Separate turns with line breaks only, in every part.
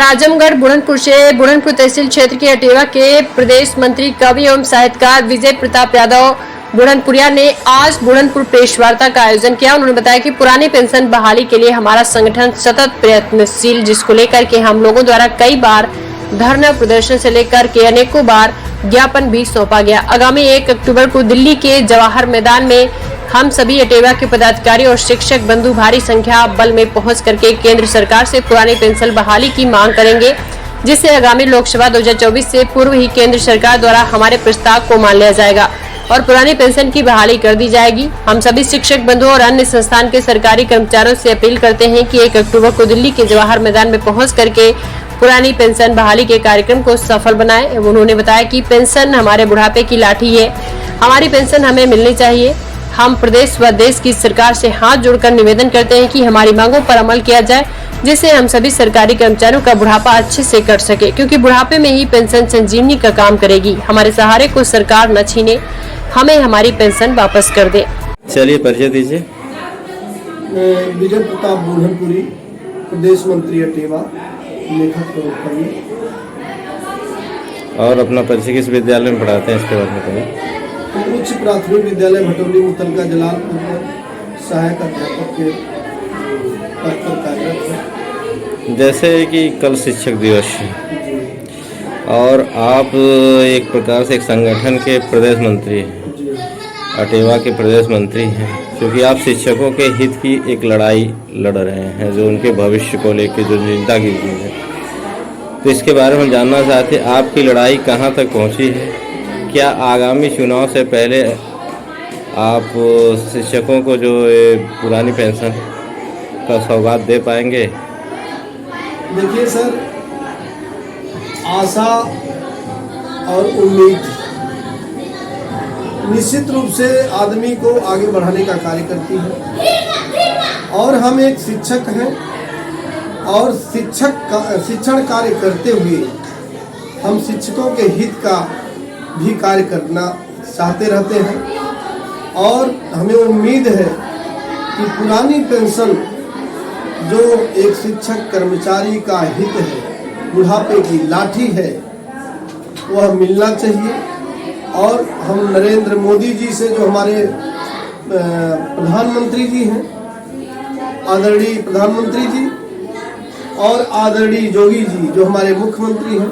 आजमगढ़ बुरहानपुर से बुरहानपुर तहसील क्षेत्र के अटेवा के प्रदेश मंत्री कवि एवं साहित्यकार विजय प्रताप यादव बुरहानपुरिया ने आज बुरहानपुर प्रेस वार्ता का आयोजन किया। उन्होंने बताया कि पुरानी पेंशन बहाली के लिए हमारा संगठन सतत प्रयत्नशील, जिसको लेकर के हम लोगों द्वारा कई बार धरना प्रदर्शन से लेकर के अनेकों बार ज्ञापन भी सौंपा गया। आगामी 1 अक्टूबर को दिल्ली के जवाहर मैदान में हम सभी अटेवा के पदाधिकारी और शिक्षक बंधु भारी संख्या बल में पहुंच करके केंद्र सरकार से पुरानी पेंशन बहाली की मांग करेंगे, जिससे आगामी लोकसभा 2024 से पूर्व ही केंद्र सरकार द्वारा हमारे प्रस्ताव को मान लिया जाएगा और पुरानी पेंशन की बहाली कर दी जाएगी। हम सभी शिक्षक बंधुओं और अन्य संस्थान के सरकारी कर्मचारियों से अपील करते हैं कि 1 अक्टूबर को दिल्ली के जवाहर मैदान में पहुंच करके पुरानी पेंशन बहाली के कार्यक्रम को सफल बनाएं। उन्होंने बताया कि पेंशन हमारे बुढ़ापे की लाठी है, हमारी पेंशन हमें मिलनी चाहिए। हम प्रदेश व देश की सरकार से हाथ जोड़कर निवेदन करते हैं कि हमारी मांगों पर अमल किया जाए, जिससे हम सभी सरकारी कर्मचारियों का बुढ़ापा अच्छे से कट सके, क्योंकि बुढ़ापे में ही पेंशन संजीवनी का काम करेगी। हमारे सहारे को सरकार न छीने, हमें हमारी पेंशन वापस कर दे।
चलिए परिचय दीजिए।
विजय प्रताप बुरहानपुरी, प्रदेश मंत्री अटेवा, लेखक कवि।
और अपना परिचय किस विद्यालय में पढ़ाते हैं, इसके बारे में बताइए।
उच्च प्राथमिक विद्यालय भटौली मुतलका जलालपुर में सहायक अध्यापक के पद पर कार्यरत है।
जैसे कि कल शिक्षक दिवस है और आप एक प्रकार से एक संगठन के प्रदेश मंत्री हैं, अटेवा के प्रदेश मंत्री हैं, क्योंकि आप शिक्षकों के हित की एक लड़ाई लड़ रहे हैं, जो उनके भविष्य को लेकर जो चिंता की चीज़ है। तो इसके बारे में जानना चाहते हैं, आपकी लड़ाई कहाँ तक पहुँची है? क्या आगामी चुनाव से पहले आप शिक्षकों को जो पुरानी पेंशन का सौगात दे पाएंगे?
देखिए सर, आशा और उम्मीद निश्चित रूप से आदमी को आगे बढ़ाने का कार्य करती है, और हम एक शिक्षक हैं और शिक्षण कार्य करते हुए हम शिक्षकों के हित का भी कार्य करना चाहते रहते हैं। और हमें उम्मीद है कि पुरानी पेंशन जो एक शिक्षक कर्मचारी का हित है, बुढ़ापे की लाठी है, वह मिलना चाहिए। और हम नरेंद्र मोदी जी से, जो हमारे प्रधानमंत्री जी हैं, आदरणीय प्रधानमंत्री जी, और आदरणीय योगी जी जो हमारे मुख्यमंत्री हैं,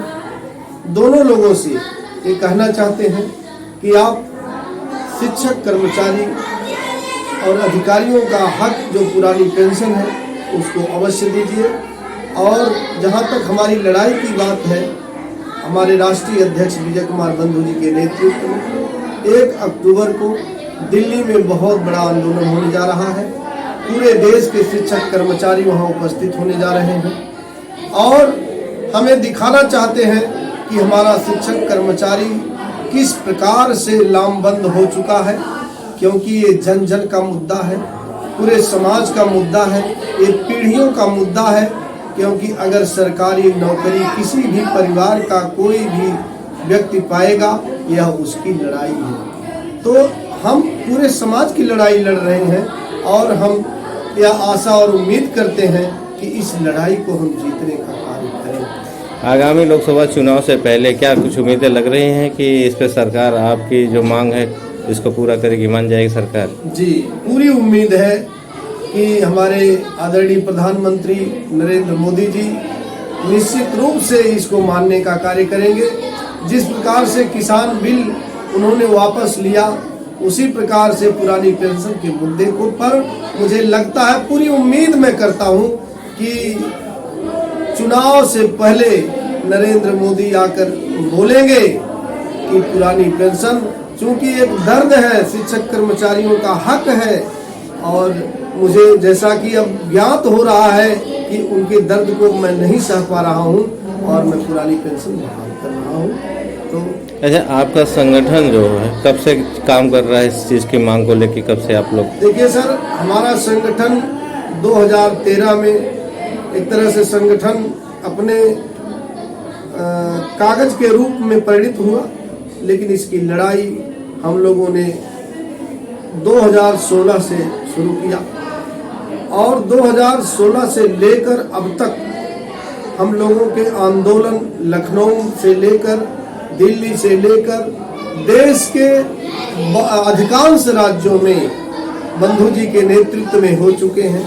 दोनों लोगों से ये कहना चाहते हैं कि आप शिक्षक कर्मचारी और अधिकारियों का हक जो पुरानी पेंशन है उसको अवश्य दीजिए। और जहां तक हमारी लड़ाई की बात है, हमारे राष्ट्रीय अध्यक्ष विजय कुमार बंधु जी के नेतृत्व में 1 अक्टूबर को दिल्ली में बहुत बड़ा आंदोलन होने जा रहा है। पूरे देश के शिक्षक कर्मचारी वहां उपस्थित होने जा रहे हैं और हमें दिखाना चाहते हैं कि हमारा शिक्षक कर्मचारी किस प्रकार से लामबंद हो चुका है, क्योंकि ये जन जन का मुद्दा है, पूरे समाज का मुद्दा है, ये पीढ़ियों का मुद्दा है। क्योंकि अगर सरकारी नौकरी किसी भी परिवार का कोई भी व्यक्ति पाएगा, यह उसकी लड़ाई है। तो हम पूरे समाज की लड़ाई लड़ रहे हैं और हम यह आशा और उम्मीद करते हैं कि इस लड़ाई को हम जीतने का कार्य करें।
आगामी लोकसभा चुनाव से पहले क्या कुछ उम्मीदें लग रही हैं कि इस पर सरकार आपकी जो मांग है इसको पूरा करेगी, मान जाएगी सरकार?
जी, पूरी उम्मीद है कि हमारे आदरणीय प्रधानमंत्री नरेंद्र मोदी जी निश्चित रूप से इसको मानने का कार्य करेंगे। जिस प्रकार से किसान बिल उन्होंने वापस लिया, उसी प्रकार से पुरानी पेंशन के मुद्दे को पर मुझे लगता है, पूरी उम्मीद मैं करता हूं कि चुनाव से पहले नरेंद्र मोदी आकर बोलेंगे कि पुरानी पेंशन, चूंकि एक दर्द है, शिक्षक कर्मचारियों का हक है, और मुझे जैसा कि अब ज्ञात हो रहा है कि उनके दर्द को मैं नहीं सह पा रहा हूं और मैं पुरानी पेंशन बहाल कर रहा हूं। तो
अच्छा, आपका संगठन जो है कब से काम कर रहा है इस चीज़ की मांग को लेकर? कब से आप लोग?
देखिए सर, हमारा संगठन 2013 में एक तरह से संगठन अपने कागज के रूप में परिणित हुआ, लेकिन इसकी लड़ाई हम लोगों ने 2016 से शुरू किया और 2016 से लेकर अब तक हम लोगों के आंदोलन लखनऊ से लेकर दिल्ली से लेकर देश के अधिकांश राज्यों में बंधु जी के नेतृत्व में हो चुके हैं।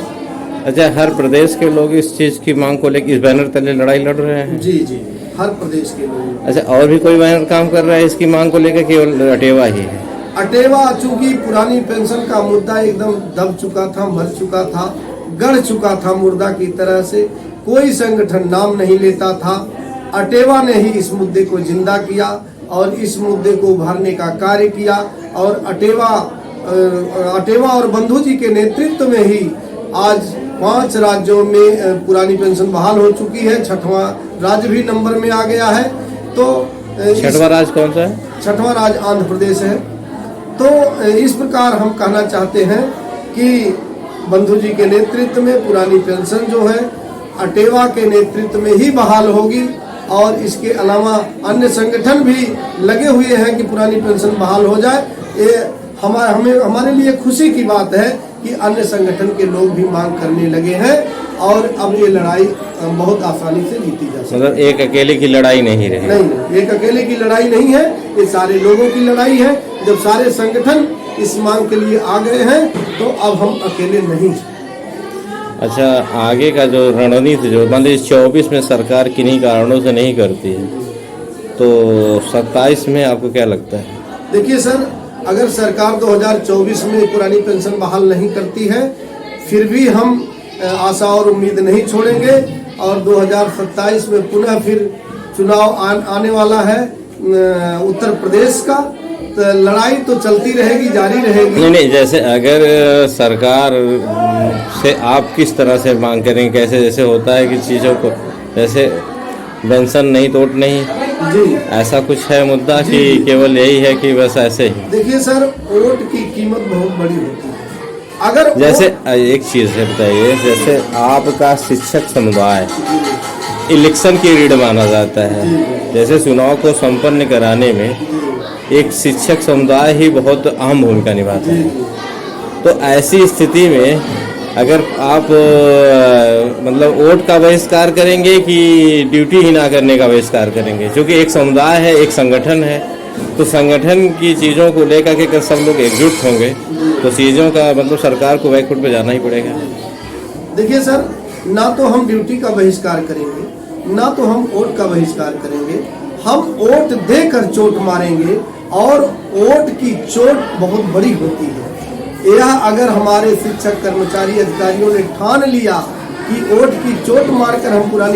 अच्छा, हर प्रदेश के लोग इस चीज की मांग को लेकर इस बैनर तले लड़ाई लड़ रहे हैं?
जी जी, हर प्रदेश के लोग।
अच्छा, और भी कोई बैनर काम कर रहा है इसकी मांग को लेकर, केवल अटेवा ही है?
अटेवा चूंकि पुरानी पेंशन का मुद्दा एकदम दब चुका था, मर चुका था, गड़ चुका था मुर्दा की तरह से, कोई संगठन नाम नहीं लेता था। अटेवा ने ही इस मुद्दे को जिंदा किया और इस मुद्दे को उभारने का कार्य किया और अटेवा और बंधु जी के नेतृत्व में ही आज 5 राज्यों में पुरानी पेंशन बहाल हो चुकी है। 6वां राज्य भी नंबर में आ गया है। तो
6वां राज्य कौन सा है?
6वां राज्य आंध्र प्रदेश है। तो इस प्रकार हम कहना चाहते हैं कि बंधु जी के नेतृत्व में पुरानी पेंशन जो है अटेवा के नेतृत्व में ही बहाल होगी और इसके अलावा अन्य संगठन भी लगे हुए हैं कि पुरानी पेंशन बहाल हो जाए। ये हमारे लिए खुशी की बात है कि अन्य संगठन के लोग भी मांग करने लगे हैं और अब ये लड़ाई बहुत आसानी से जीती जा सकती है।
मतलब एक अकेले की लड़ाई नहीं रही?
नहीं, एक अकेले की लड़ाई नहीं है, ये सारे लोगों की लड़ाई है। जब सारे संगठन इस मांग के लिए आ गए हैं तो अब हम अकेले नहीं।
अच्छा, आगे का जो रणनीति जो मान लीजिए 24 में सरकार किन्हीं कारणों से नहीं करती है तो 27 में आपको क्या लगता है?
देखिए सर, अगर सरकार 2024 में पुरानी पेंशन बहाल नहीं करती है फिर भी हम आशा और उम्मीद नहीं छोड़ेंगे और 2027 में पुनः फिर चुनाव आने वाला है उत्तर प्रदेश का। तो लड़ाई तो चलती रहेगी, जारी रहेगी।
नहीं, जैसे अगर सरकार से आप किस तरह से मांग करेंगे, कैसे जैसे होता है कि चीज़ों को जैसे पेंशन नहीं तोड़ नहीं
जी,
ऐसा कुछ है मुद्दा कि केवल यही है कि बस ऐसे ही?
देखिए सर, वोट की कीमत बहुत बड़ी होती है। अगर
जैसे एक चीज़ है बताइए, जैसे आपका शिक्षक समुदाय इलेक्शन की रीढ़ माना जाता है, जैसे चुनाव को संपन्न कराने में एक शिक्षक समुदाय ही बहुत अहम भूमिका निभाता है। तो ऐसी स्थिति में अगर आप मतलब वोट का बहिष्कार करेंगे कि ड्यूटी ही ना करने का बहिष्कार करेंगे? क्योंकि एक समुदाय है, एक संगठन है, तो संगठन की चीज़ों को लेकर के अगर सब लोग एकजुट होंगे तो चीज़ों का मतलब सरकार को बैकफुट पे जाना ही पड़ेगा।
देखिए सर, ना तो हम ड्यूटी का बहिष्कार करेंगे, ना तो हम वोट का बहिष्कार करेंगे। हम वोट देकर चोट मारेंगे और वोट की चोट बहुत बड़ी होती है। यह अगर हमारे शिक्षक, कर्मचारी, अधिकारियों ने ठान लिया कि वोट की चोट मारकर हम पुरानी